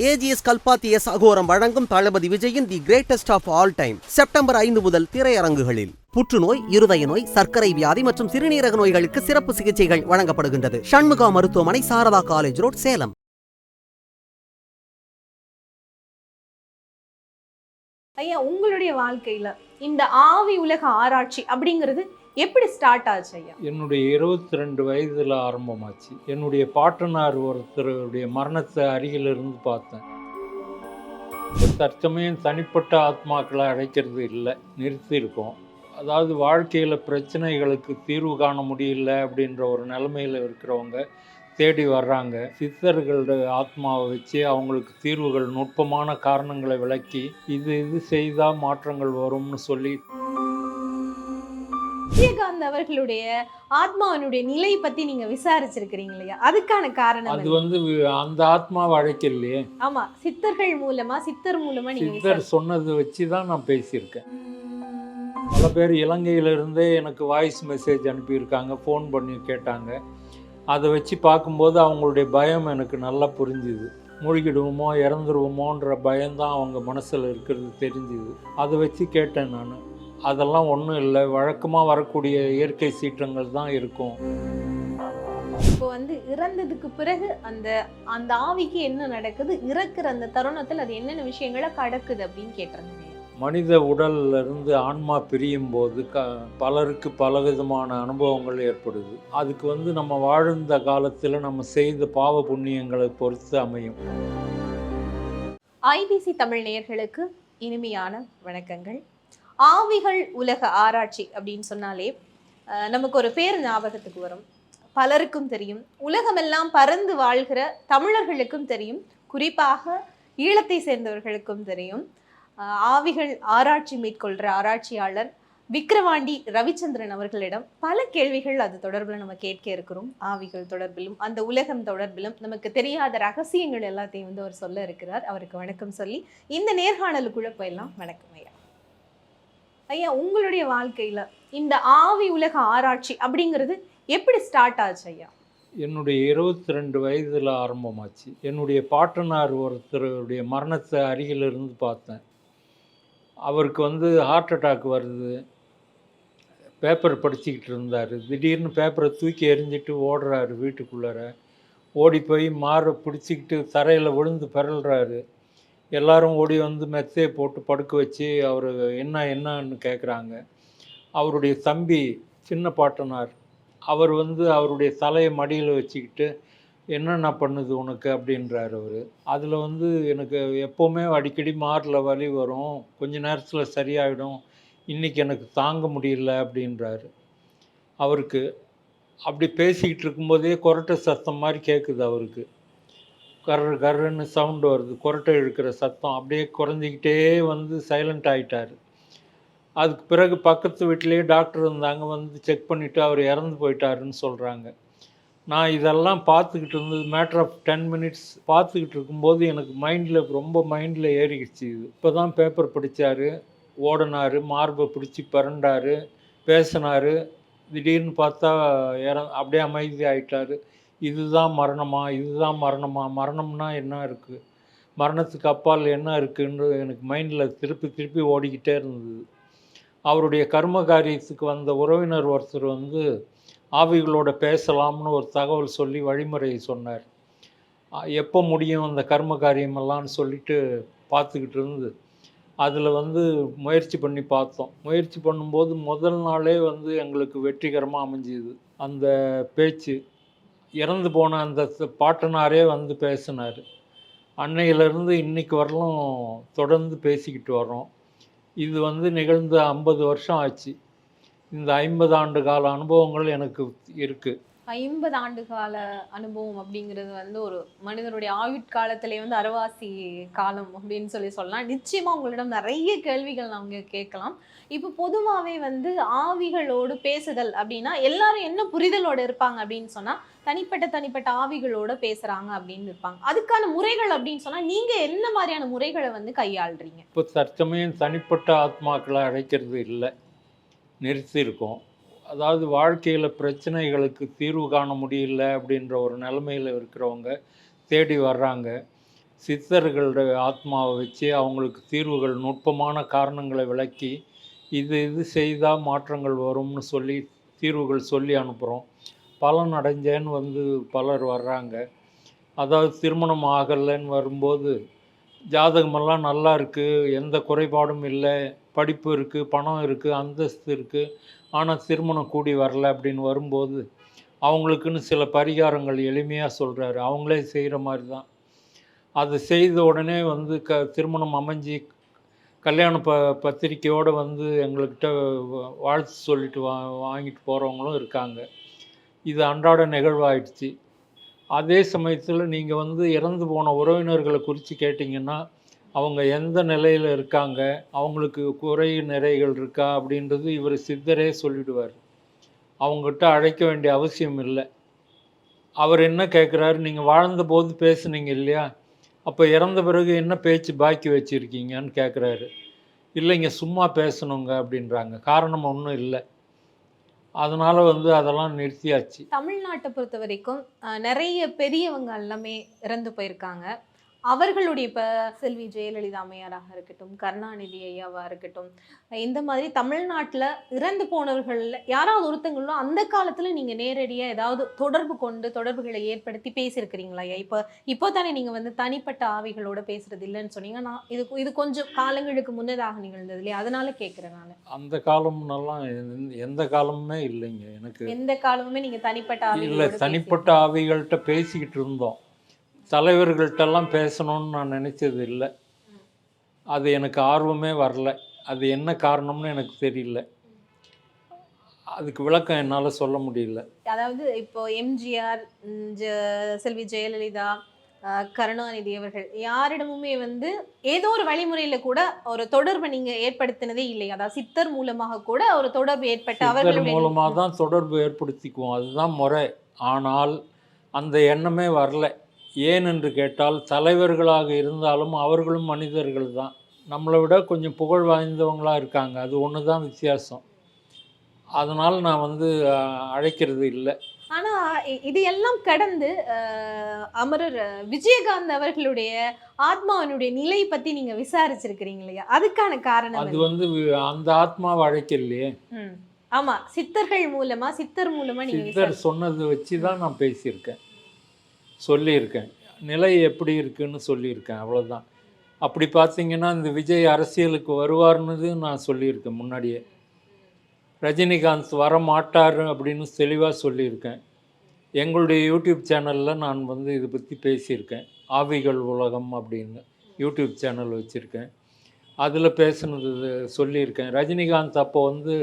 AGS Kalpathi S அகோரம் வழங்கும் தளபதி விஜயின் the greatest of all time September 5 முதல் திரையரங்குகளில். புற்றுநோய், இருதய நோய், சர்க்கரை வியாதி மற்றும் சிறுநீரக நோய்களுக்கு சிறப்பு சிகிச்சைகள் வழங்கப்படுகின்றது. ஷண்முகா மருத்துவமனை, சாரதா காலேஜ் ரோட், சேலம். ஐயா, உங்களுடைய வாழ்க்கையில இந்த ஆவி உலக ஆராய்ச்சி அப்படிங்கிறது எப்படி ஸ்டார்ட் ஆச்சு ஐயா? என்னுடைய 22 வயதில் ஆரம்பமாச்சு. என்னுடைய பாட்டனார் ஒருத்தருடைய மரணத்தை அருகிலிருந்து பார்த்தேன். தற்சமயம் தனிப்பட்ட ஆத்மாக்களை அழைக்கிறது இல்லை, நிறுத்தியிருக்கோம். அதாவது வாழ்க்கையில் பிரச்சனைகளுக்கு தீர்வு காண முடியல அப்படின்ற ஒரு நிலைமையில் இருக்கிறவங்க தேடி வர்றாங்க. சித்தர்களோட ஆத்மாவை வச்சு அவங்களுக்கு தீர்வுகள், நுட்பமான காரணங்களை விளக்கி இது செய்தால் மாற்றங்கள் வரும்னு சொல்லி. விஜயகாந்த் அவர்களுடைய ஆத்மாவினுடைய நிலை பத்தி நீங்க விசாரிச்சிருக்கிறீங்க இல்லையா? அதுக்கான காரணம் அது அந்த ஆத்மாவை அழைக்கலையே. ஆமா, சித்தர் மூலமா நீங்க சித்தர் சொன்னதை வச்சு தான் நான் பேசியிருக்கேன். பல பேர் இலங்கையிலிருந்தே எனக்கு வாய்ஸ் மெசேஜ் அனுப்பியிருக்காங்க, ஃபோன் பண்ணி கேட்டாங்க. அதை வச்சு பார்க்கும்போது அவங்களுடைய பயம் எனக்கு நல்லா புரிஞ்சுது. மூழ்கிடுவோமோ இறந்துருவோமோன்ற பயம்தான் அவங்க மனசில் இருக்கிறது தெரிஞ்சுது. அதை வச்சு கேட்டேன் நான். அதெல்லாம் ஒன்றும் இல்லை, வழக்கமாக வரக்கூடிய இயற்கை சீற்றங்கள் தான் இருக்கும். இப்போ இறந்ததுக்கு பிறகு அந்த ஆவிக்கு என்ன நடக்குது, இறக்குற அந்த தருணத்தில் அது என்னென்ன விஷயங்களை கடக்குது அப்படின்னு கேட்டிருந்தேன். மனித உடல்ல இருந்து ஆன்மா பிரியும் போது பலருக்கு பலவிதமான அனுபவங்கள் ஏற்படுது. அதுக்கு நம்ம வாழ்ந்த காலத்தில் நம்ம செய்த பாவ புண்ணியங்களை பொறுத்து அமையும். ஐபிசி தமிழ் நேயர்களுக்கு இனிமையான வணக்கங்கள். ஆவிகள் உலக ஆராய்ச்சி அப்படின்னு சொன்னாலே நமக்கு ஒரு பேர் ஞாபகத்துக்கு வரும். பலருக்கும் தெரியும், உலகமெல்லாம் பறந்து வாழ்கிற தமிழர்களுக்கும் தெரியும், குறிப்பாக ஈழத்தை சேர்ந்தவர்களுக்கும் தெரியும். ஆவிகள் ஆராய்ச்சி மேற்கொள்கிற ஆராய்ச்சியாளர் விக்கிரவாண்டி ரவிச்சந்திரன் அவர்களிடம் பல கேள்விகள் அது தொடர்பில் நம்ம கேட்க இருக்கிறோம். ஆவிகள் தொடர்பிலும் அந்த உலகம் தொடர்பிலும் நமக்கு தெரியாத ரகசியங்கள் எல்லாத்தையும் அவர் சொல்ல இருக்கிறார். அவருக்கு வணக்கம் சொல்லி இந்த நேர்காணலுக்குள்ள போயெல்லாம். வணக்கம் ஐயா. ஐயா, உங்களுடைய வாழ்க்கையில இந்த ஆவி உலக ஆராய்ச்சி அப்படிங்கிறது எப்படி ஸ்டார்ட் ஆச்சு ஐயா? என்னுடைய 22 வயதில் ஆரம்பமாச்சு. என்னுடைய பாட்டனார் ஒருத்தருடைய மரணத்தை அருகிலிருந்து பார்த்தேன். அவருக்கு ஹார்ட் அட்டாக் வருது. பேப்பர் படிச்சுக்கிட்டு இருந்தார். திடீர்னு பேப்பரை தூக்கி எறிஞ்சிட்டு ஓடுறாரு வீட்டுக்குள்ளார. ஓடி போய் மாரை பிடிச்சிக்கிட்டு தரையில் விழுந்து பிறல்றாரு. எல்லாரும் ஓடி மெத்தையை போட்டு படுக்க வச்சு அவர் என்னன்னு கேட்குறாங்க. அவருடைய தம்பி சின்ன பாட்டனார் அவர் அவருடைய தலையை மடியில் வச்சுக்கிட்டு என்னென்ன பண்ணுது உனக்கு அப்படின்றார் அவர். அதில் எனக்கு எப்போவுமே அடிக்கடி மாரில் வலி வரும், கொஞ்ச நேரத்தில் சரியாயிடும், இன்றைக்கி எனக்கு தாங்க முடியல அப்படின்றாரு. அவருக்கு அப்படி பேசிக்கிட்டு இருக்கும்போதே குரட்டை சத்தம் மாதிரி கேட்குது. அவருக்கு கர்ரு கர்ருன்னு சவுண்டு வருது, குரட்டை இழுக்கிற சத்தம். அப்படியே குறைஞ்சிக்கிட்டே சைலண்ட் ஆகிட்டார். அதுக்கு பிறகு பக்கத்து வீட்டிலேயே டாக்டர் இருந்தாங்க, செக் பண்ணிவிட்டு அவர் இறந்து போயிட்டாருன்னு சொல்கிறாங்க. நான் இதெல்லாம் பார்த்துக்கிட்டு இருந்தது மேட்டர் ஆஃப் 10 மினிட்ஸ் பார்த்துக்கிட்டு இருக்கும்போது எனக்கு மைண்டில் ஏறிக்கிடுச்சு. இது இப்போ தான் பேப்பர் படித்தார், ஓடினார், மார்பை பிடிச்சி பரண்டார், பேசினார். திடீர்னு பார்த்தா அப்படியே அமைதி ஆகிட்டார். இதுதான் மரணமா? மரணம்னா என்ன இருக்குது, மரணத்துக்கு அப்பால் என்ன இருக்குன்னு எனக்கு மைண்டில் திருப்பி ஓடிக்கிட்டே இருந்தது. அவருடைய கர்ம காரியத்துக்கு வந்த உறவினர் ஒருத்தர் ஆவிகளோட பேசலாம்னு ஒரு தகவல் சொல்லி வழிமுறை சொன்னார். எப்போ முடியும் அந்த கர்ம காரியமெல்லாம்னு சொல்லிட்டு பார்த்துக்கிட்டு இருந்து அதில் முயற்சி பண்ணி பார்த்தோம். முயற்சி பண்ணும்போது முதல் நாளே எங்களுக்கு வெற்றிகரமாக அமைஞ்சிது. அந்த பேச்சு இறந்து போன அந்த பாட்டனாரே பேசினார். அன்னையிலேருந்து இன்னைக்கு வரலும் தொடர்ந்து பேசிக்கிட்டு வரோம். இது நிகழ்ந்து 50 வருஷம் ஆச்சு. இந்த 50 ஆண்டு கால அனுபவங்கள் எனக்கு இருக்குது. 50 ஆண்டு கால அனுபவம் அப்படிங்கிறது ஒரு மனிதனுடைய ஆயுட்காலத்திலே அரைவாசி காலம் அப்படின்னு சொல்லலாம். நிச்சயமாக உங்களிடம் நிறைய கேள்விகள் நாங்கள் கேட்கலாம். இப்போ பொதுவாகவே ஆவிகளோடு பேசுதல் அப்படின்னா எல்லாரும் என்ன புரிதலோடு இருப்பாங்க அப்படின்னு சொன்னால் தனிப்பட்ட ஆவிகளோட பேசுகிறாங்க அப்படின்னு இருப்பாங்க. அதுக்கான முறைகள் அப்படின்னு சொன்னால் நீங்கள் என்ன மாதிரியான முறைகளை கையாளுறீங்க? இப்போ தற்சமயம் தனிப்பட்ட ஆத்மாக்களை அழைக்கிறது இல்லை, நிறுத்தியிருக்கோம். அதாவது வாழ்க்கையில் பிரச்சனைகளுக்கு தீர்வு காண முடியல அப்படின்ற ஒரு நிலைமையில் இருக்கிறவங்க தேடி வர்றாங்க. சித்தர்களுடைய ஆத்மாவை வச்சு அவங்களுக்கு தீர்வுகள், நுட்பமான காரணங்களை விளக்கி இது செய்தால் மாற்றங்கள் வரும்னு சொல்லி தீர்வுகள் சொல்லி அனுப்புகிறோம். பலன் அடைஞ்சேன்னு வந்து பலர் வர்றாங்க. அதாவது திருமணம் ஆகலைன்னு வரும்போது, ஜாதகமெல்லாம் நல்லா இருக்குது, எந்த குறைபாடும் இல்லை, படிப்பு இருக்குது, பணம் இருக்குது, அந்தஸ்து இருக்குது, ஆனால் திருமணம் கூடி வரல அப்படின்னு வரும்போது, அவங்களுக்குன்னு சில பரிகாரங்கள் எளிமையாக சொல்கிறாரு. அவங்களே செய்கிற மாதிரி தான். அது செய்த உடனே வந்து திருமணம் அமைஞ்சு கல்யாண பத்திரிக்கையோடு வந்து எங்கள்கிட்ட வாழ்த்து சொல்லிட்டு வாங்கிட்டு போகிறவங்களும் இருக்காங்க. இது அன்றாட நிகழ்வாயிடுச்சு. அதே சமயத்தில் நீங்கள் வந்து இறந்து போன உறவினர்களை குறித்து கேட்டிங்கன்னா, அவங்க எந்த நிலையில் இருக்காங்க, அவங்களுக்கு குறை நிறைகள் இருக்கா அப்படின்றது இவர் சித்தரே சொல்லிடுவார். அவங்ககிட்ட அழைக்க வேண்டிய அவசியம் இல்லை. அவர் என்ன கேட்குறாரு, நீங்கள் வாழ்ந்தபோது பேசுனீங்க இல்லையா, அப்போ இறந்த பிறகு என்ன பேச்சு பாக்கி வச்சுருக்கீங்கன்னு கேட்குறாரு. இல்லைங்க, சும்மா பேசணுங்க அப்படின்றாங்க. காரணம் ஒன்றும் இல்லை. அதனால் வந்து அதெல்லாம் நிறுத்தியாச்சு. தமிழ்நாட்டை பொறுத்த வரைக்கும் நிறைய பெரியவங்க எல்லாமே இறந்து போயிருக்காங்க. அவர்களுடைய இப்போ செல்வி ஜெயலலிதா அம்மையாராக இருக்கட்டும், கருணாநிதி ஐயாவாக இருக்கட்டும், இந்த மாதிரி தமிழ்நாட்டில் இறந்து போனவர்களில் யாராவது ஒருத்தங்களும் அந்த காலத்தில் நீங்கள் நேரடியாக ஏதாவது தொடர்பு கொண்டு தொடர்புகளை ஏற்படுத்தி பேசியிருக்கிறீங்களா ஐயா? இப்போ தானே நீங்கள் வந்து தனிப்பட்ட ஆவிகளோட பேசுறது இல்லைன்னு சொன்னீங்க. நான் இது கொஞ்சம் காலங்களுக்கு முன்னதாக நிகழ்ந்தது இல்லையா, அதனால கேட்குறேன் நான். அந்த காலம்னாலாம் எந்த காலமுமே இல்லைங்க எனக்கு. எந்த காலமுமே நீங்கள் தனிப்பட்ட இல்லை, ஆவிகளோட தனிப்பட்ட ஆவிகள்கிட்ட பேசிக்கிட்டு இருந்தோம். தலைவர்கள்ட்டெல்லாம் பேசணும்னு நான் நினச்சது இல்லை. அது எனக்கு ஆர்வமே வரல. அது என்ன காரணம்னு எனக்கு தெரியல. அதுக்கு விளக்கம் என்னால் சொல்ல முடியல. அதாவது இப்போ எம்ஜிஆர், செல்வி ஜெயலலிதா, கருணாநிதி அவர்கள் யாரிடமுமே வந்து ஏதோ ஒரு வழிமுறையில கூட ஒரு தொடர்பை நீங்க ஏற்படுத்தினதே இல்லை. அதாவது சித்தர் மூலமாக கூட ஒரு தொடர்பு ஏற்பட்ட சித்தர் மூலமாக தான் தொடர்பு ஏற்படுத்திக்குவோம், அதுதான் முறை. ஆனால் அந்த எண்ணமே வரல. ஏன் என்று கேட்டால், தலைவர்களாக இருந்தாலும் அவர்களும் மனிதர்கள் தான். நம்மளை விட கொஞ்சம் புகழ் வாய்ந்தவங்களாக இருக்காங்க. அது ஒன்று தான் வித்தியாசம். அதனால் நான் வந்து அழைக்கிறது இல்லை. ஆனால் இது எல்லாம் கடந்து அமரர் விஜயகாந்த் அவர்களுடைய ஆத்மாவினுடைய நிலை பற்றி நீங்கள் விசாரிச்சிருக்கிறீங்க இல்லையா? அதுக்கான காரணம் அது வந்து அந்த ஆத்மாவை அழைக்கலையே. ஆமாம், சித்தர்கள் மூலமாக சித்தர் மூலமாக நீங்கள் சித்தர் சொன்னதை வச்சு தான் நான் பேசியிருக்கேன், சொல்லியிருக்கேன். நிலை எப்படி இருக்குன்னு சொல்லியிருக்கேன், அவ்வளோதான். அப்படி பார்த்தீங்கன்னா இந்த விஜய் அரசியலுக்கு வருவார்னது நான் சொல்லியிருக்கேன் முன்னாடியே. ரஜினிகாந்த் வர மாட்டார் அப்படின்னு தெளிவாக சொல்லியிருக்கேன். எங்களுடைய யூடியூப் சேனலில் நான் வந்து இதை பற்றி பேசியிருக்கேன். ஆவிகள் உலகம் அப்படின்னு யூடியூப் சேனல் வச்சுருக்கேன். அதில் பேசுனது சொல்லியிருக்கேன். ரஜினிகாந்த் அப்போ வந்து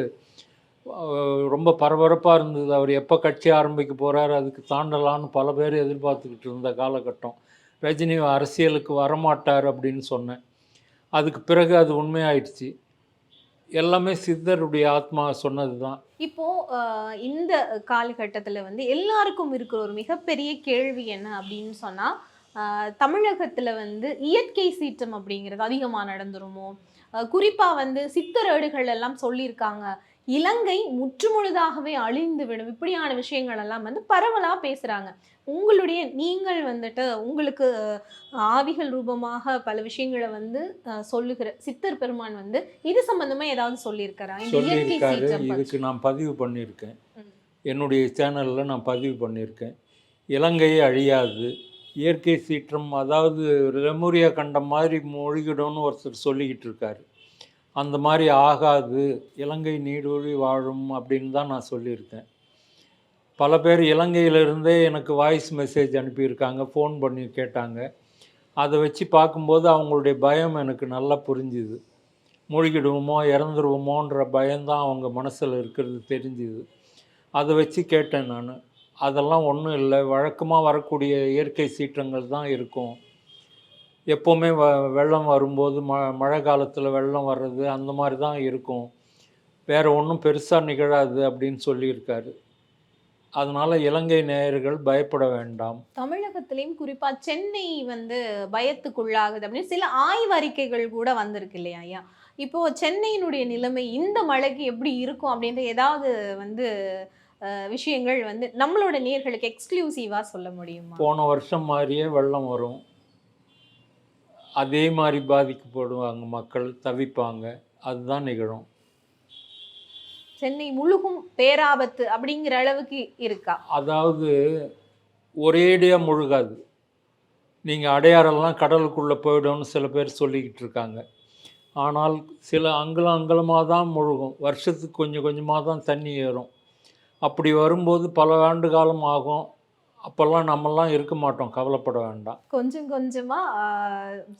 ரொம்ப பரபரப்பாக இருந்தது. அவர் எப்போ கட்சி ஆரம்பிக்க போகிறார், அதுக்கு தாண்டலான்னு பல பேர் எதிர்பார்த்துக்கிட்டு இருந்த காலகட்டம். ரஜினி அரசியலுக்கு வரமாட்டார் அப்படின்னு சொன்னேன். அதுக்கு பிறகு அது உண்மையாயிடுச்சு. எல்லாமே சித்தருடைய ஆத்மா சொன்னது தான். இப்போது இந்த காலகட்டத்தில் வந்து எல்லாருக்கும் இருக்கிற ஒரு மிகப்பெரிய கேள்வி என்ன அப்படின்னு சொன்னால், தமிழகத்தில் வந்து இயற்கை சீற்றம் அப்படிங்கிறது அதிகமாக நடந்துருமோ? குறிப்பாக வந்து சித்தரேடுகள் எல்லாம் சொல்லியிருக்காங்க, இலங்கை முற்றுமுழுதாகவே அழிந்து விடும், இப்படியான விஷயங்கள் எல்லாம் வந்து பரவலாக பேசுகிறாங்க. நீங்கள் வந்துட்டு உங்களுக்கு ஆவிகள் ரூபமாக பல விஷயங்களை வந்து சொல்லுகிற சித்தர் பெருமான் வந்து இது சம்பந்தமாக ஏதாவது சொல்லியிருக்காரா? இதுக்கு நான் பதிவு பண்ணியிருக்கேன், என்னுடைய சேனலில் நான் பதிவு பண்ணியிருக்கேன். இலங்கையே அழியாது, இயற்கை சீற்றம், அதாவது லெமூரியா கண்டம் மாதிரி மூழ்கிடும்னு ஒருத்தர் சொல்லிக்கிட்டு இருக்காரு. அந்த மாதிரி ஆகாது, இலங்கை நீடூழி வாழும் அப்படின்னு தான் நான் சொல்லியிருக்கேன். பல பேர் இலங்கையிலிருந்தே எனக்கு வாய்ஸ் மெசேஜ் அனுப்பியிருக்காங்க, ஃபோன் பண்ணி கேட்டாங்க. அதை வச்சு பார்க்கும்போது அவங்களுடைய பயம் எனக்கு நல்லா புரிஞ்சுது. மூழ்கிடுவோமோ இறந்துருவோமோன்ற பயம்தான் அவங்க மனசில் இருக்கிறது தெரிஞ்சுது. அதை வச்சு கேட்டேன் நான். அதெல்லாம் ஒன்றும் இல்லை, வழக்கமாக வரக்கூடிய இயற்கை சீற்றங்கள் தான் இருக்கும். எப்போவுமே வெள்ளம் வரும்போது மழை காலத்தில் வெள்ளம் வர்றது அந்த மாதிரி தான் இருக்கும், வேறு ஒன்றும் பெருசாக நிகழாது அப்படின்னு சொல்லியிருக்காரு. அதனால் இலங்கை நேயர்கள் பயப்பட வேண்டாம். தமிழகத்திலையும் குறிப்பாக சென்னை வந்து பயத்துக்குள்ளாகுது அப்படின்னு சில ஆய்வறிக்கைகள் கூட வந்திருக்கு இல்லையா ஐயா? இப்போது சென்னையினுடைய நிலைமை இந்த மழைக்கு எப்படி இருக்கும் அப்படின்ற ஏதாவது வந்து விஷயங்கள் வந்து நம்மளோட நேயர்களுக்கு எக்ஸ்க்ளூசிவாக சொல்ல முடியுமா? போன வருஷம் மாதிரியே வெள்ளம் வரும், அதே மாதிரி பாதிக்கப்படுவாங்க, மக்கள் தவிப்பாங்க. அதுதான் நிகழும். சென்னை முழுகும் பேராபத்து அப்படிங்கிற அளவுக்கு இருக்கா? அதாவது ஒரேடியாக முழுகாது. நீங்கள் அடையாறெல்லாம் கடலுக்குள்ளே போயிடும்னு சில பேர் சொல்லிக்கிட்டு இருக்காங்க. ஆனால் சில அங்குலம் அங்குலமாக தான் முழுகும். வருஷத்துக்கு கொஞ்சம் கொஞ்சமாக தான் தண்ணி ஏறும். அப்படி வரும்போது பல ஆண்டு காலம் ஆகும். அப்போல்லாம் நம்மலாம் இருக்க மாட்டோம், கவலைப்பட வேண்டாம். கொஞ்சம் கொஞ்சமா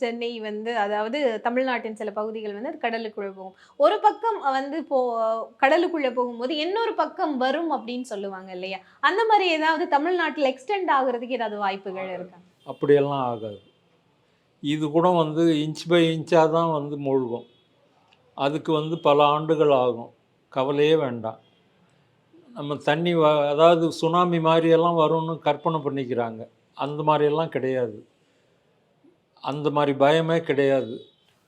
சென்னை வந்து, அதாவது தமிழ்நாட்டின் சில பகுதிகள் வந்து அது கடலுக்குள்ள போகும். ஒரு பக்கம் வந்து கடலுக்குள்ள போகும்போது இன்னொரு பக்கம் வரும் அப்படின்னு சொல்லுவாங்க இல்லையா? அந்த மாதிரி ஏதாவது தமிழ்நாட்டில் எக்ஸ்டெண்ட் ஆகுறதுக்கு ஏதாவது வாய்ப்புகள் இருக்கா? அப்படியெல்லாம் ஆகாது. இது கூட வந்து இன்ச் பை இன்ச்சாக தான் வந்து மூழ்கும். அதுக்கு வந்து பல ஆண்டுகள் ஆகும். கவலையே வேண்டாம். நம்ம தண்ணி அதாவது சுனாமி மாதிரியெல்லாம் வரும்னு கற்பனை பண்ணிக்கிறாங்க. அந்த மாதிரியெல்லாம் கிடையாது. அந்த மாதிரி பயமே கிடையாது.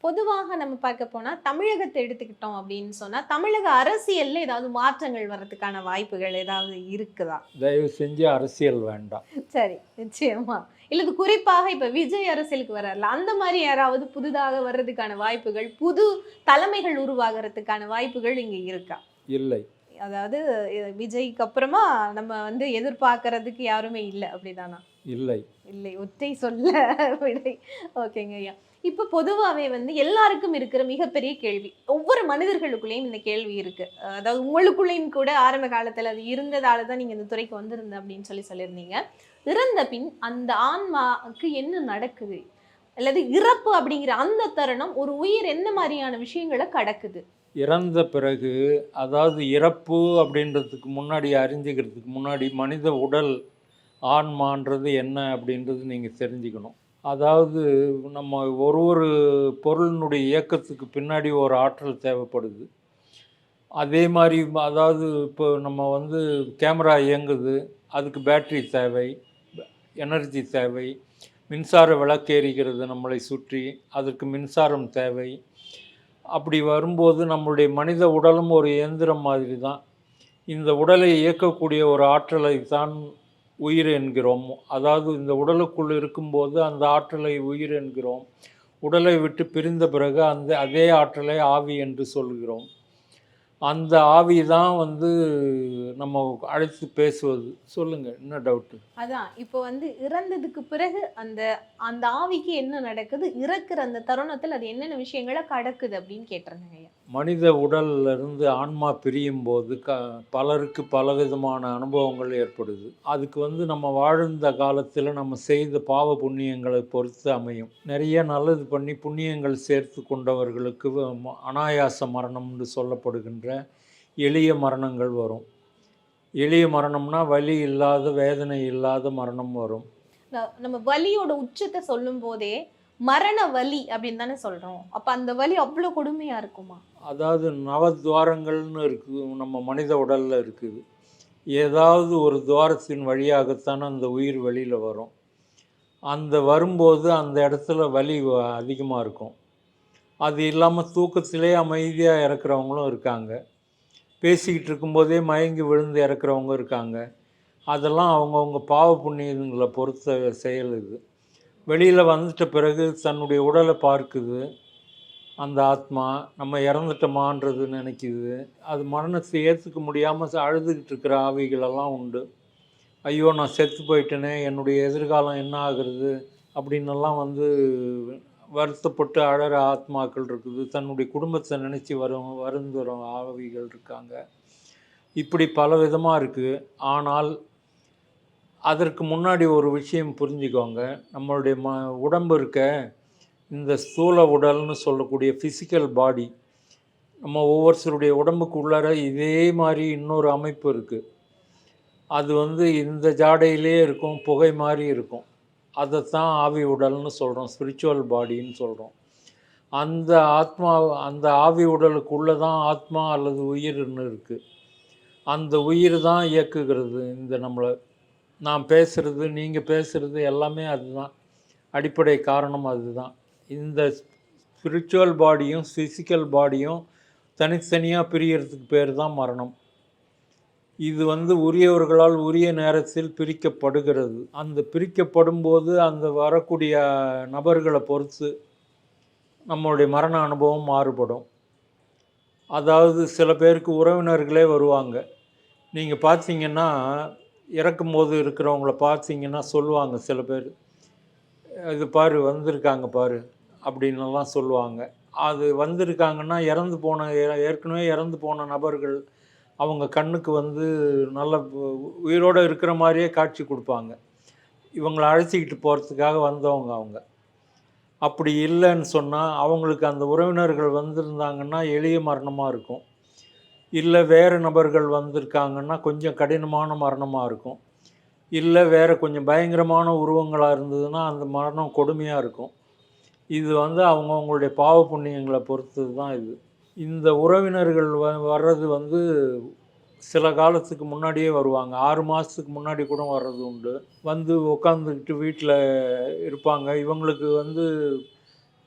பொதுவாக நம்ம பார்க்க போனா தமிழகத்தை எடுத்துக்கிட்டோம் அப்படின்னு சொன்னா, தமிழக அரசியல்ல ஏதாவது மாற்றங்கள் வர்றதுக்கான வாய்ப்புகள் ஏதாவது இருக்குதா? தயவு செஞ்சு அரசியல் வேண்டாம். சரி, நிச்சயமா. இல்ல இது குறிப்பாக இப்ப விஜய் அரசியலுக்கு வர்றார்ல, அந்த மாதிரி யாராவது புதிதாக வர்றதுக்கான வாய்ப்புகள், புது தலைமைகள் உருவாகிறதுக்கான வாய்ப்புகள் இங்க இருக்கா? இல்லை. அதாவது விஜய்க்கு அப்புறமா நம்ம வந்து எதிர்பார்க்கறதுக்கு யாருமே இல்ல, அப்படிதானா? இல்லை. இல்லை, ஒற்றை சொல்ல விடை. ஓகேங்க ஐயா. இப்ப பொதுவாவே வந்து எல்லாருக்கும் இருக்கிற மிகப்பெரிய கேள்வி, ஒவ்வொரு மனிதர்களுக்குள்ளேயும் இந்த கேள்வி இருக்கு. அதாவது உங்களுக்குள்ளேயும் கூட ஆரம்ப காலத்துல அது இருந்ததால தான் நீங்க இந்த துறைக்கு வந்திருந்த அப்படின்னு சொல்லியிருந்தீங்க. இறந்த பின் அந்த ஆன்மாக்கு என்ன நடக்குது, அல்லது இறப்பு அப்படிங்கிற அந்த தருணம் ஒரு உயிர் என்ன மாதிரியான விஷயங்களை கடக்குது? இறந்த பிறகு, அதாவது இறப்பு அப்படின்றதுக்கு முன்னாடி, அறிஞ்சிக்கிறதுக்கு முன்னாடி மனித உடல் ஆன்மான்றது என்ன அப்படின்றது நீங்கள் தெரிஞ்சுக்கணும். அதாவது நம்ம ஒரு பொருளினுடைய இயக்கத்துக்கு பின்னாடி ஒரு ஆற்றல் தேவைப்படுது. அதே மாதிரி அதாவது இப்போ நம்ம வந்து கேமரா இயங்குது, அதுக்கு பேட்ரி தேவை, எனர்ஜி தேவை. மின்சார விளக்கு எரிகிறது நம்மளை சுற்றி, அதற்கு மின்சாரம் தேவை. அப்படி வரும்போது நம்மளுடைய மனித உடலும் ஒரு இயந்திரம் மாதிரி தான். இந்த உடலை இயக்கக்கூடிய ஒரு ஆற்றலை தான் உயிர் என்கிறோம். அதாவது இந்த உடலுக்குள் இருக்கும்போது அந்த ஆற்றலை உயிர் என்கிறோம். உடலை விட்டு பிரிந்த பிறகு அதே ஆற்றலை ஆவி என்று சொல்கிறோம். அந்த ஆவி தான் வந்து நம்ம அழைத்து பேசுவது. சொல்லுங்க, என்ன டவுட்டு? அதான் இப்போ வந்து இறந்ததுக்கு பிறகு அந்த அந்த ஆவிக்கு என்ன நடக்குது, இறக்குற அந்த தருணத்தில் அது என்னென்ன விஷயங்களை கடக்குது அப்படின்னு கேட்டிருந்தேங்க ஐயா. மனித உடல்ல இருந்து ஆன்மா பிரியும் போது பலருக்கு பலவிதமான அனுபவங்கள் ஏற்படுது. அதுக்கு வந்து நம்ம வாழ்ந்த காலத்தில் நம்ம செய்த பாவ புண்ணியங்களை பொறுத்து அமையும். நிறைய நல்லது பண்ணி புண்ணியங்கள் சேர்த்து கொண்டவர்களுக்கு அனாயாச மரணம்னு சொல்லப்படுகின்ற எளிய மரணங்கள் வரும். எளிய மரணம்னா வலி இல்லாத, வேதனை இல்லாத மரணம் வரும். நம்ம வலியோட உச்சத்தை சொல்லும் போதே மரண வலி அப்படின்னு தானே சொல்றோம். அப்ப அந்த வலி அவ்வளவு கொடுமையா இருக்குமா? அதாவது நவத்வாரங்கள்னு இருக்குது, நம்ம மனித உடலில் இருக்குது. ஏதாவது ஒரு துவாரத்தின் வழியாகத்தான் அந்த உயிர் வெளியில் வரும். அந்த வரும்போது அந்த இடத்துல வலி அதிகமாக இருக்கும். அது இல்லாமல் தூக்கத்திலே அமைதியாக இறக்குறவங்களும் இருக்காங்க. பேசிக்கிட்டு இருக்கும்போதே மயங்கி விழுந்து இறக்குறவங்க இருக்காங்க. அதெல்லாம் அவங்கவுங்க பாவ புண்ணியங்களை பொறுத்த செயல் இது. வெளியில் வந்துட்ட பிறகு தன்னுடைய உடலை பார்க்குது அந்த ஆத்மா, நம்ம இறந்துட்டோமான்றது நினைக்கிது. அது மரணத்தை ஏற்றுக்க முடியாமல் அழுதுகிட்டு இருக்கிற ஆவிகளெல்லாம் உண்டு. ஐயோ நான் செத்து போயிட்டேனே, என்னுடைய எதிர்காலம் என்ன ஆகுறது அப்படின்னெல்லாம் வந்து வருத்தப்பட்டு அழற ஆத்மாக்கள் இருக்குது. தன்னுடைய குடும்பத்தை நினச்சி வருந்துற ஆவிகள் இருக்காங்க. இப்படி பல விதமாக இருக்குது. ஆனால் அதற்கு முன்னாடி ஒரு விஷயம் புரிஞ்சுக்கோங்க. நம்மளுடைய உடம்பு இருக்க, இந்த ஸ்தூல உடல்னு சொல்லக்கூடிய ஃபிசிக்கல் பாடி, நம்ம ஒவ்வொருத்தருடைய உடம்புக்கு உள்ளார இதே மாதிரி இன்னொரு அமைப்பு இருக்குது. அது வந்து இந்த ஜாடையிலே இருக்கும், புகை மாதிரி இருக்கும். அதைத்தான் ஆவி உடல்னு சொல்கிறோம், ஸ்பிரிச்சுவல் பாடின்னு சொல்கிறோம். அந்த ஆத்மா, அந்த ஆவி உடலுக்குள்ளே தான் ஆத்மா அல்லது உயிர்னு இருக்குது. அந்த உயிர் தான் இயக்குகிறது இந்த நம்மளை. நான் பேசுகிறது, நீங்கள் பேசுகிறது எல்லாமே அதுதான். அடிப்படை காரணம் அதுதான். இந்த ஸ்பிரிச்சுவல் பாடியும் ஃபிசிக்கல் பாடியும் தனித்தனியாக பிரியறதுக்கு பேர் தான் மரணம். இது வந்து உரியவர்களால் உரிய நேரத்தில் பிரிக்கப்படுகிறது. அந்த பிரிக்கப்படும் போது அந்த வரக்கூடிய நபர்களை பொறுத்து நம்மளுடைய மரண அனுபவம் மாறுபடும். அதாவது சில பேருக்கு உறவினர்களே வருவாங்க. நீங்கள் பார்த்தீங்கன்னா, இறக்கும்போது இருக்கிறவங்கள பார்த்தீங்கன்னா சொல்லுவாங்க சில பேர், "இது பாரு வந்திருக்காங்க பாரு" அப்படின்னுலாம் சொல்லுவாங்க. அது வந்திருக்காங்கன்னா, இறந்து போன ஏற்கனவே இறந்து போன நபர்கள், அவங்க கண்ணுக்கு வந்து நல்ல உயிரோடு இருக்கிற மாதிரியே காட்சி கொடுப்பாங்க. இவங்கள அழைச்சிக்கிட்டு போகிறதுக்காக வந்தவங்க அவங்க. அப்படி இல்லைன்னு சொன்னால், அவங்களுக்கு அந்த உறவினர்கள் வந்திருந்தாங்கன்னா எளிய மரணமாக இருக்கும். இல்லை வேறு நபர்கள் வந்திருக்காங்கன்னா கொஞ்சம் கடினமான மரணமாக இருக்கும். இல்லை வேறு கொஞ்சம் பயங்கரமான உருவங்களாக இருந்ததுன்னா அந்த மரணம் கொடுமையாக இருக்கும். இது வந்து அவங்கவுங்களுடைய பாவ புண்ணியங்களை பொறுத்தது தான் இது. இந்த உறவினர்கள் வர்றது வந்து சில காலத்துக்கு முன்னாடியே வருவாங்க. 6 மாதத்துக்கு முன்னாடி கூட வர்றது உண்டு. வந்து உட்காந்துக்கிட்டு வீட்டில் இருப்பாங்க. இவங்களுக்கு வந்து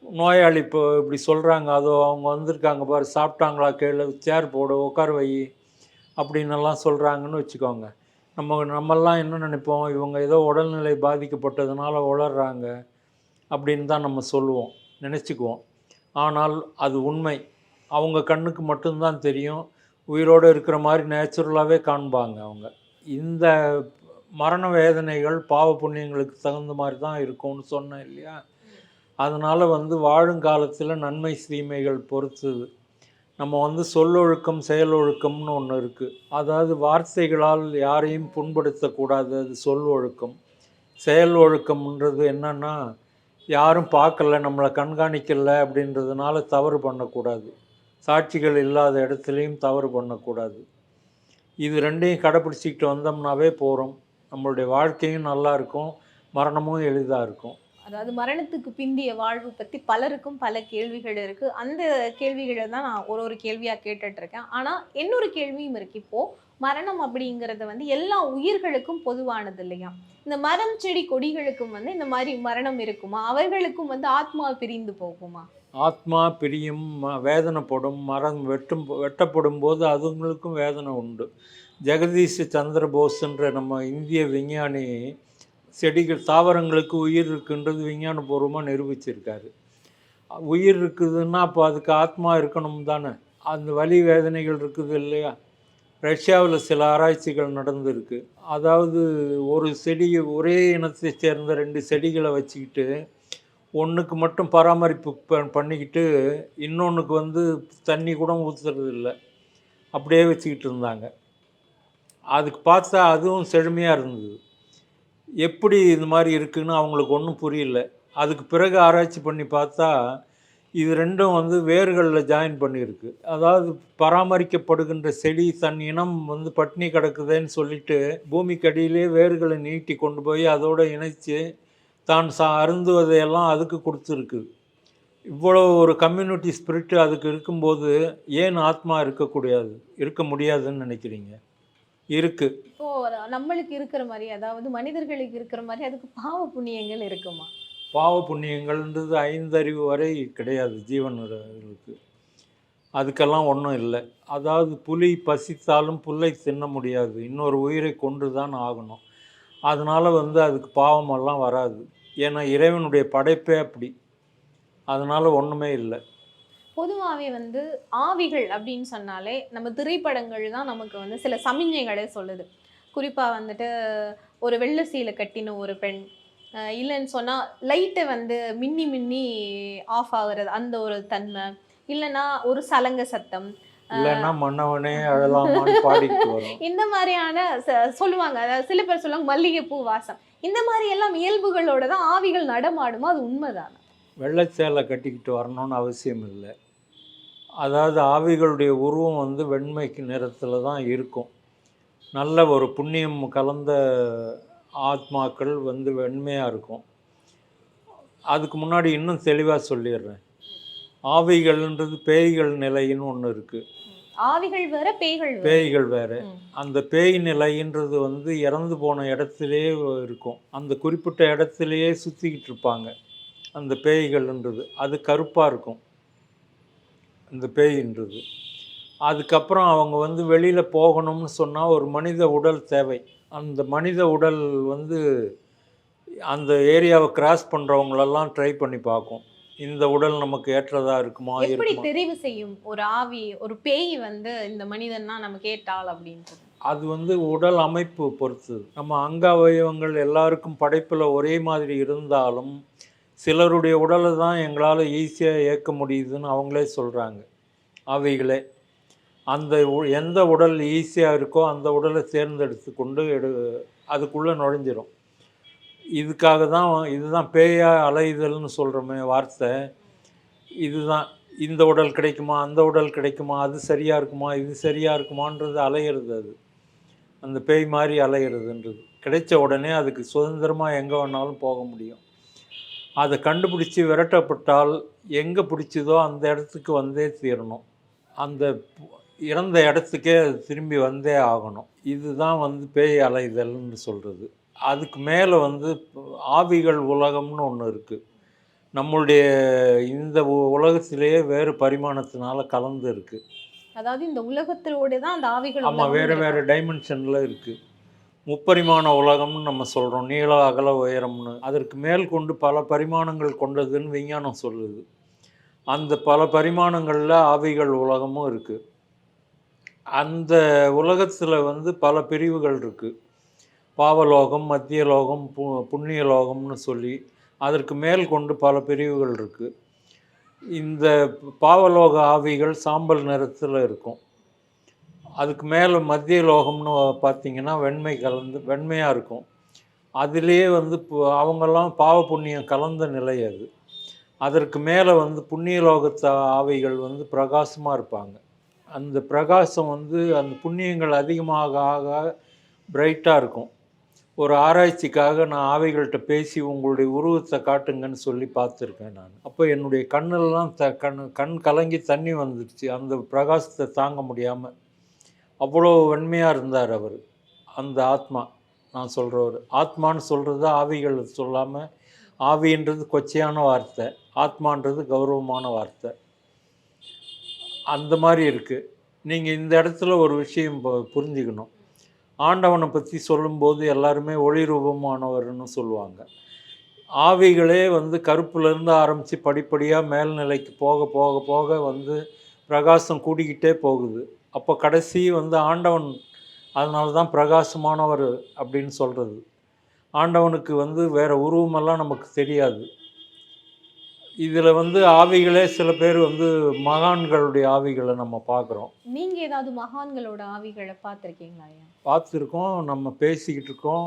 நோயாளி இப்போ இப்படி சொல்கிறாங்க, அதோ அவங்க வந்திருக்காங்க பாரு, சாப்பிட்டாங்களா கேளு, சேர் போடு, உட்கார வை அப்படின்னெல்லாம் சொல்கிறாங்கன்னு வச்சுக்கோங்க. நம்மெல்லாம் என்ன நினைப்போம், இவங்க ஏதோ உடல்நிலை பாதிக்கப்பட்டதுனால உளர்றாங்க அப்படின்னு தான் நம்ம சொல்லுவோம், நினச்சிக்குவோம். ஆனால் அது உண்மை. அவங்க கண்ணுக்கு மட்டும்தான் தெரியும். உயிரோடு இருக்கிற மாதிரி நேச்சுரலாகவே காண்பாங்க அவங்க. இந்த மரண வேதனைகள் பாவ புண்ணியங்களுக்கு தகுந்த மாதிரி தான் இருக்கும்னு சொன்னேன் இல்லையா? அதனால் வந்து வாழுங்காலத்தில் நன்மை தீமைகள் பொறுத்தது. நம்ம வந்து சொல்லொழுக்கம் செயலொழுக்கம்னு ஒன்று இருக்குது. அதாவது வார்த்தைகளால் யாரையும் புண்படுத்தக்கூடாது, அது சொல் ஒழுக்கம். செயல் ஒழுக்கம்ன்றது என்னன்னா, யாரும் பார்க்கல, நம்மளை கண்காணிக்கலை அப்படின்றதுனால தவறு பண்ணக்கூடாது. சாட்சிகள் இல்லாத இடத்துலையும் தவறு பண்ணக்கூடாது. இது ரெண்டையும் கடைப்பிடிச்சிக்கிட்டு வந்தோம்னாவே போகிறோம். நம்மளுடைய வாழ்க்கையும் நல்லா இருக்கும், மரணமும் எளிதாக இருக்கும். அதாவது மரணத்துக்கு பிந்திய வாழ்வு பத்தி பலருக்கும் பல கேள்விகள் இருக்கு. அந்த கேள்விகளை தான் நான் ஒரு கேள்வியா கேட்டுட்டு இருக்கேன். ஆனா இன்னொரு கேள்வியும் இருக்கு. இப்போ மரணம் அப்படிங்கறது வந்து எல்லா உயிர்களுக்கும் பொதுவானது இல்லையா? இந்த மரம் செடி கொடிகளுக்கும் வந்து இந்த மாதிரி மரணம் இருக்குமா? அவர்களுக்கும் வந்து ஆத்மா பிரிந்து போகுமா? ஆத்மா பிரியும், வேதனைப்படும். மரம் வெட்டப்படும் போது அதுங்களுக்கும் வேதனை உண்டு. ஜெகதீஷ் சந்திர போஸ்ன்ற நம்ம இந்திய விஞ்ஞானி செடிகள் தாவரங்களுக்கு உயிர் இருக்குன்றது விஞ்ஞானபூர்வமாக நிரூபிச்சிருக்காரு. உயிர் இருக்குதுன்னா அப்போ அதுக்கு ஆத்மா இருக்கணும் தானே. அந்த வலி வேதனைகள் இருக்குது இல்லையா? ரஷ்யாவில் சில ஆராய்ச்சிகள் நடந்திருக்கு. அதாவது ஒரு செடி, ஒரே இனத்தை சேர்ந்த 2 செடிகளை வச்சுக்கிட்டு ஒன்றுக்கு மட்டும் பராமரிப்பு பண்ணிக்கிட்டு இன்னொன்றுக்கு வந்து தண்ணி கூட ஊற்றுறது இல்லை, அப்படியே வச்சுக்கிட்டு இருந்தாங்க. அதுக்கு பார்த்தா அதுவும் செழுமையாக இருந்தது. எப்படி இது மாதிரி இருக்குதுன்னு அவங்களுக்கு ஒன்றும் புரியல. அதுக்கு பிறகு ஆராய்ச்சி பண்ணி பார்த்தா இது ரெண்டும் வந்து வேர்களில் ஜாயின் பண்ணியிருக்கு. அதாவது பராமரிக்கப்படுகின்ற செடி தன் இனம் வந்து பட்டினி கிடக்குதுன்னு சொல்லிட்டு பூமிக்கு அடியிலே வேர்களை நீட்டி கொண்டு போய் அதோடு இணைச்சி தான் அருந்துவதையெல்லாம் அதுக்கு கொடுத்துருக்கு. இவ்வளோ ஒரு கம்யூனிட்டி ஸ்பிரிட்டு அதுக்கு இருக்கும்போது ஏன் ஆத்மா இருக்க முடியாதுன்னு நினைக்கிறீங்க? இருக்குது. இப்போ நம்மளுக்கு இருக்கிற மாதிரி, அதாவது மனிதர்களுக்கு இருக்கிற மாதிரி அதுக்கு பாவ புண்ணியங்கள் இருக்குமா? பாவ புண்ணியங்கள்ன்றது 5 அறிவு வரை கிடையாது ஜீவன்களுக்கு. அதுக்கெல்லாம் ஒன்றும் இல்லை. அதாவது புலி பசித்தாலும் புல்லை தின்ன முடியாது, இன்னொரு உயிரை கொன்று தான் ஆகணும். அதனால் வந்து அதுக்கு பாவமெல்லாம் வராது. ஏன்னா இறைவனுடைய படைப்பே அப்படி. அதனால் ஒன்றுமே இல்லை. பொதுவாகவே வந்து ஆவிகள் அப்படின்னு சொன்னாலே நம்ம திரைப்படங்கள் தான் நமக்கு வந்து சில சமிஞ்ஞைகளே சொல்லுது. குறிப்பாக வந்துட்டு ஒரு வெள்ளை சீலை கட்டின ஒரு பெண், இல்லைன்னு சொன்னால் லைட்டை வந்து மின்னி மின்னி ஆஃப் ஆகுறது அந்த ஒரு தன்மை, இல்லைன்னா ஒரு சலங்க சத்தம், இல்லைன்னா மன்னவனே அழலாமான்னு பாடிட்டு வரும். இந்த மாதிரியான சொல்லுவாங்க. அதாவது சில பேர் சொல்லுவாங்க மல்லிகைப்பூ வாசம். இந்த மாதிரி எல்லாம் இயல்புகளோட தான் ஆவிகள் நடமாடுமா? அது உண்மைதானா? வெள்ளை சேலை கட்டிக்கிட்டு வரணும்னு அவசியம் இல்லை. அதாவது ஆவிகளுடைய உருவம் வந்து வெண்மைக்கு நிறத்தில் தான் இருக்கும். நல்ல ஒரு புண்ணியம் கலந்த ஆத்மாக்கள் வந்து வெண்மையாக இருக்கும். அதுக்கு முன்னாடி இன்னும் தெளிவாக சொல்லிடுறேன். ஆவிகள்ன்றது பேய்கள் நிலைன்னு ஒன்று இருக்குது. ஆவிகள் வேற, பேய்கள் வேற. அந்த பேய் நிலைன்றது வந்து இறந்து போன இடத்துலையே இருக்கும். அந்த குறிப்பிட்ட இடத்துலையே சுற்றிக்கிட்டு இருப்பாங்க அந்த பேய்கள்ன்றது. அது கருப்பாக இருக்கும் அந்த பேயின்றது. அதுக்கப்புறம் அவங்க வந்து வெளியில் போகணும்னு சொன்னால் ஒரு மனித உடல் தேவை. அந்த மனித உடல் வந்து அந்த ஏரியாவை கிராஸ் பண்ணுறவங்களெல்லாம் ட்ரை பண்ணி பார்க்கும். இந்த உடல் நமக்கு ஏற்றதா இருக்குமா எப்படி இருக்குமா. தெரிவு செய்யும் ஒரு ஆவி, ஒரு பேய் வந்து இந்த மனிதன் தான் நமக்கு ஏற்றாள் அப்படின்றது? அது வந்து உடல் அமைப்பு பொறுத்தது. நம்ம அங்க அவயவங்கள் எல்லாருக்கும் படைப்புல ஒரே மாதிரி இருந்தாலும், சிலருடைய உடலை தான் எங்களால் ஈஸியாக இயக்க முடியுதுன்னு அவங்களே சொல்கிறாங்க, ஆவிகளே. அந்த எந்த உடல் ஈஸியாக இருக்கோ அந்த உடலை தேர்ந்தெடுத்து கொண்டு அதுக்குள்ளே நுழைஞ்சிரும். இதுக்காக தான் இதுதான் பேயா அலைதல்னு சொல்கிறோமே வார்த்தை. இதுதான் இந்த உடல் கிடைக்குமா, அந்த உடல் கிடைக்குமா, அது சரியாக இருக்குமா, இது சரியாக இருக்குமான்றது அலையிறது அது. அந்த பேய் மாதிரி அலையிறதுன்றது. கிடைச்ச உடனே அதுக்கு சுதந்திரமாக எங்கே வேணாலும் போக முடியும். அதை கண்டுபிடிச்சி விரட்டப்பட்டால் எங்கே பிடிச்சதோ அந்த இடத்துக்கு வந்தே தீரணும். அந்த இறந்த இடத்துக்கே அது திரும்பி வந்தே ஆகணும். இதுதான் வந்து பேய் அலைதல்னு சொல்கிறது. அதுக்கு மேலே வந்து ஆவிகள் உலகம்னு ஒன்று இருக்குது. நம்மளுடைய இந்த உலகத்திலேயே வேறு பரிமாணத்தினால கலந்து இருக்குது. அதாவது இந்த உலகத்திலோட தான் அந்த ஆவிகள் ஆமாம், வேறு வேறு டைமென்ஷனில் இருக்குது. முப்பரிமாண உலகம்னு நம்ம சொல்கிறோம், நீள அகல உயரம்னு. அதற்கு மேல் கொண்டு பல பரிமாணங்கள் கொண்டதுன்னு விஞ்ஞானம் சொல்லுது. அந்த பல பரிமாணங்களில் ஆவிகள் உலகமும் இருக்குது. அந்த உலகத்தில் வந்து பல பிரிவுகள் இருக்குது. பாவலோகம், மத்திய லோகம், புண்ணிய லோகம்னு சொல்லி அதற்கு மேல் கொண்டு பல பிரிவுகள் இருக்குது. இந்த பாவலோக ஆவிகள் சாம்பல் நிறத்தில் இருக்கும். அதுக்கு மேலே மத்திய லோகம்னு பார்த்திங்கன்னா வெண்மை கலந்து வெண்மையாக இருக்கும். அதிலேயே வந்து அவங்கெல்லாம் பாவ புண்ணியம் கலந்த நிலை அது. அதற்கு மேலே வந்து புண்ணிய லோகத்து ஆவிகள் வந்து பிரகாசமாக இருப்பாங்க. அந்த பிரகாசம் வந்து அந்த புண்ணியங்கள் அதிகமாக ஆக பிரைட்டாக இருக்கும். ஒரு ஆராய்ச்சிக்காக நான் ஆவிகள்கிட்ட பேசி உங்களுடைய உருவத்தை காட்டுங்கன்னு சொல்லி பார்த்துருக்கேன் நான். அப்போ என்னுடைய கண்ணெல்லாம் கண் கலங்கி தண்ணி வந்துடுச்சு, அந்த பிரகாசத்தை தாங்க முடியாமல். அவ்வளோ வெண்மையாக இருந்தார் அவர், அந்த ஆத்மா. நான் சொல்கிறவர் ஆத்மான்னு சொல்கிறது ஆவிகள் சொல்லாமல், ஆவின்றது கொச்சையான வார்த்தை, ஆத்மான்றது கௌரவமான வார்த்தை. அந்த மாதிரி இருக்குது. நீங்கள் இந்த இடத்துல ஒரு விஷயம் புரிஞ்சுக்கணும். ஆண்டவனை பற்றி சொல்லும்போது எல்லாருமே ஒளி ரூபமானவர்னு சொல்லுவாங்க. ஆவிகளே வந்து கருப்புலேருந்து ஆரம்பித்து படிப்படியாக மேல்நிலைக்கு போக போக போக வந்து பிரகாசம் கூடிக்கிட்டே போகுது. அப்போ கடைசி வந்து ஆண்டவன், அதனால தான் பிரகாசமானவர் அப்படின்னு சொல்கிறது. ஆண்டவனுக்கு வந்து வேறு உருவமெல்லாம் நமக்கு தெரியாது. இதில் வந்து ஆவிகளே சில பேர் வந்து மகான்களுடைய ஆவிகளை நம்ம பார்க்குறோம். நீங்கள் ஏதாவது மகான்களோட ஆவிகளை பார்த்துருக்கீங்களா? பார்த்துருக்கோம், நம்ம பேசிக்கிட்டு இருக்கோம்.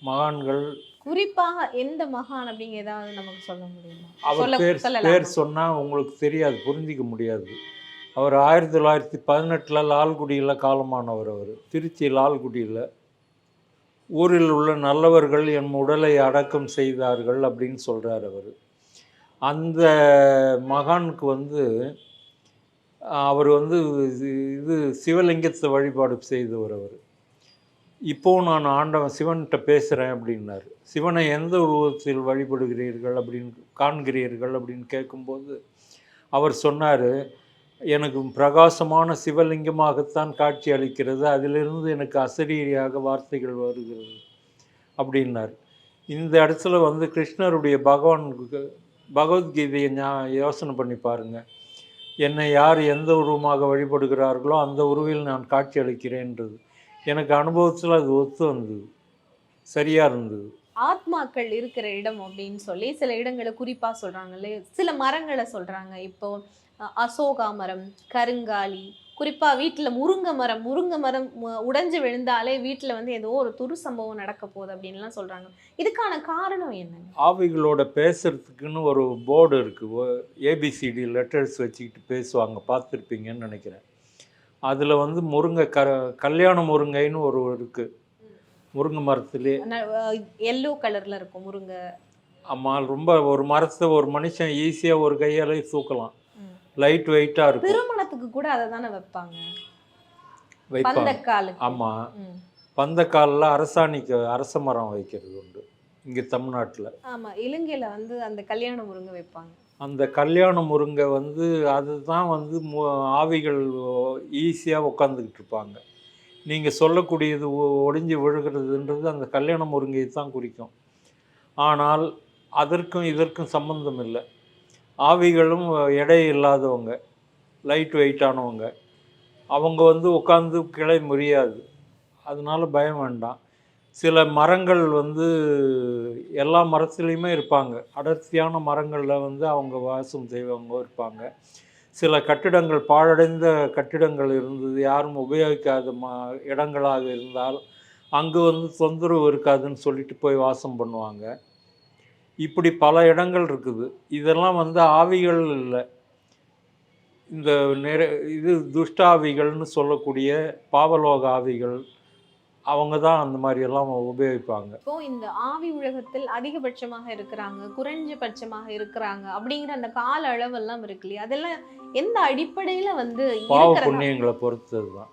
மகான்கள் குறிப்பாக எந்த மகான் அப்படிங்க ஏதாவது நமக்கு சொல்ல முடியுமா? அவர் பேர் சொன்னால் உங்களுக்கு தெரியாது, புரிஞ்சிக்க முடியாது. அவர் 1918 லால்குடியில் காலமானவர். அவர் திருச்சி லால்குடியில். ஊரில் உள்ள நல்லவர்கள் என் உடலை அடக்கம் செய்தார்கள் அப்படின்னு சொல்கிறார் அவர். அந்த மகானுக்கு வந்து அவர் வந்து இது சிவலிங்கத்தை வழிபாடு செய்தவர் அவர். இப்போவும் நான் ஆண்டவன் சிவன்கிட்ட பேசுகிறேன் அப்படின்னாரு. சிவனை எந்த உருவத்தில் வழிபடுகிறீர்கள் அப்படின்னு காண்கிறீர்கள் அப்படின்னு கேட்கும்போது அவர் சொன்னார், எனக்கு பிரகாசமான சிவலிங்கமாகத்தான் காட்சி அளிக்கிறது, அதிலிருந்து எனக்கு அசரீரியாக வார்த்தைகள் வருகிறது அப்படின்னார். இந்த இடத்துல வந்து கிருஷ்ணருடைய பகவத்கீதையை யோசனை பண்ணி பாருங்கள். என்னை யார் எந்த உருவமாக வழிபடுகிறார்களோ அந்த உருவில் நான் காட்சி அளிக்கிறேன்றது எனக்கு அனுபவத்தில் அது ஒத்து வந்தது, சரியாக இருந்தது. ஆத்மாக்கள் இருக்கிற இடம் அப்படின்னு சொல்லி சில இடங்களை குறிப்பாக சொல்கிறாங்களே, சில மரங்களை சொல்கிறாங்க. இப்போ அசோகா மரம், கருங்காலி, குறிப்பாக வீட்டில் முருங்கை மரம் உடைஞ்சு விழுந்தாலே வீட்டில் வந்து ஏதோ ஒரு துரு சம்பவம் நடக்க போகுது அப்படின்லாம் சொல்கிறாங்க. இதுக்கான காரணம் என்ன? ஆவிகளோட பேசுறதுக்குன்னு ஒரு போர்டு இருக்குது, ஏபிசிடி லெட்டர்ஸ் வச்சுக்கிட்டு பேசுவாங்க, பார்த்துருப்பீங்கன்னு நினைக்கிறேன். அதில் வந்து முருங்கை கல்யாண முருங்கைன்னு ஒரு இருக்குது, முருங்கை மரத்துலேயே எல்லோ கலரில் இருக்கும் முருங்கை. ஆமாம், ரொம்ப ஒரு மரத்தை ஒரு மனுஷன் ஈஸியாக ஒரு கையாலே தூக்கலாம், லைட் வெயிட்டாக இருக்கும். திருமணத்துக்கு கூட அதை தானே வைப்பாங்க. ஆமாம், பந்தக்காலில் அரச மரம் வைக்கிறது உண்டு இங்கே தமிழ்நாட்டில். ஆமாம், இலங்கையில் வந்து அந்த கல்யாண முருங்கை வைப்பாங்க. அந்த கல்யாண முருங்கை வந்து அதுதான் வந்து ஆவிகள் ஈஸியாக உட்காந்துக்கிட்டு இருப்பாங்க. நீங்கள் சொல்லக்கூடியது ஒடிஞ்சு விழுகிறதுன்றது அந்த கல்யாண முருங்கையை தான் குறிக்கும். ஆனால் அதற்கும் இதற்கும் சம்பந்தம் இல்லை. ஆவிகளும் எடை இல்லாதவங்க, லைட் வெயிட்டானவங்க, அவங்க வந்து உட்காந்து கிளை முறியாது, அதனால பயம் வேண்டாம். சில மரங்கள் வந்து எல்லா மரத்துலேயுமே இருப்பாங்க, அடர்த்தியான மரங்களில் வந்து அவங்க வாசம் செய்வங்க இருப்பாங்க. சில கட்டிடங்கள் பாழடைந்த கட்டிடங்கள் இருந்தது, யாரும் உபயோகிக்காத இடங்களாக இருந்தால் அங்கு வந்து தொந்தரவு இருக்காதுன்னு சொல்லிட்டு போய் வாசம் பண்ணுவாங்க. இப்படி பல இடங்கள் இருக்குது. இதெல்லாம் வந்து ஆவிகள் இல்லை, இந்த இது துஷ்டாவிகள்னு சொல்லக்கூடிய பாவலோக ஆவிகள், அவங்க தான் அந்த மாதிரியெல்லாம் உபயோகிப்பாங்க. இப்போ இந்த ஆவி உலகத்தில் அதிகபட்சமாக இருக்கிறாங்க, குறைஞ்சபட்சமாக இருக்கிறாங்க அப்படிங்கிற அந்த கால அளவெல்லாம் இருக்கு இல்லையா, அதெல்லாம் எந்த அடிப்படையில வந்து பாவ இருக்கிறதா? புண்ணியங்களை பொறுத்தது தான்.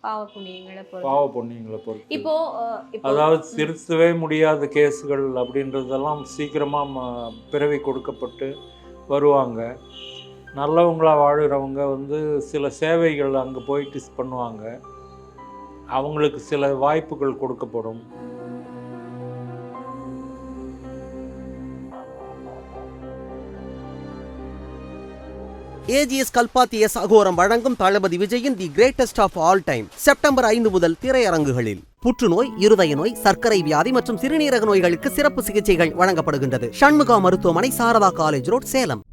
பாவ புண்ணியங்களை பொறுத்து. பாவ புண்ணியங்களை பொறுத்து. இப்போ அதாவது திருத்தவே முடியாத கேஸுகள் அப்படின்றதெல்லாம் சீக்கிரமாக பிறவி கொடுக்கப்பட்டு வருவாங்க. நல்லவங்களாக வாழுறவங்க வந்து சில சேவைகள் அங்கே போயிட்டு பண்ணுவாங்க, அவங்களுக்கு சில வாய்ப்புகள் கொடுக்கப்படும். ஏஜிஎஸ் கல்பாத்தியஸ் அகோரம் வழங்கும் தளபதி விஜயின் the greatest of all time September 5 முதல் திரையரங்குகளில். புற்றுநோய், இருதய நோய், சர்க்கரை வியாதி மற்றும் சிறுநீரக நோய்களுக்கு சிறப்பு சிகிச்சைகள் வழங்கப்படுகின்றது. ஷண்முகா மருத்துவமனை, சாரதா காலேஜ் ரோட், சேலம்.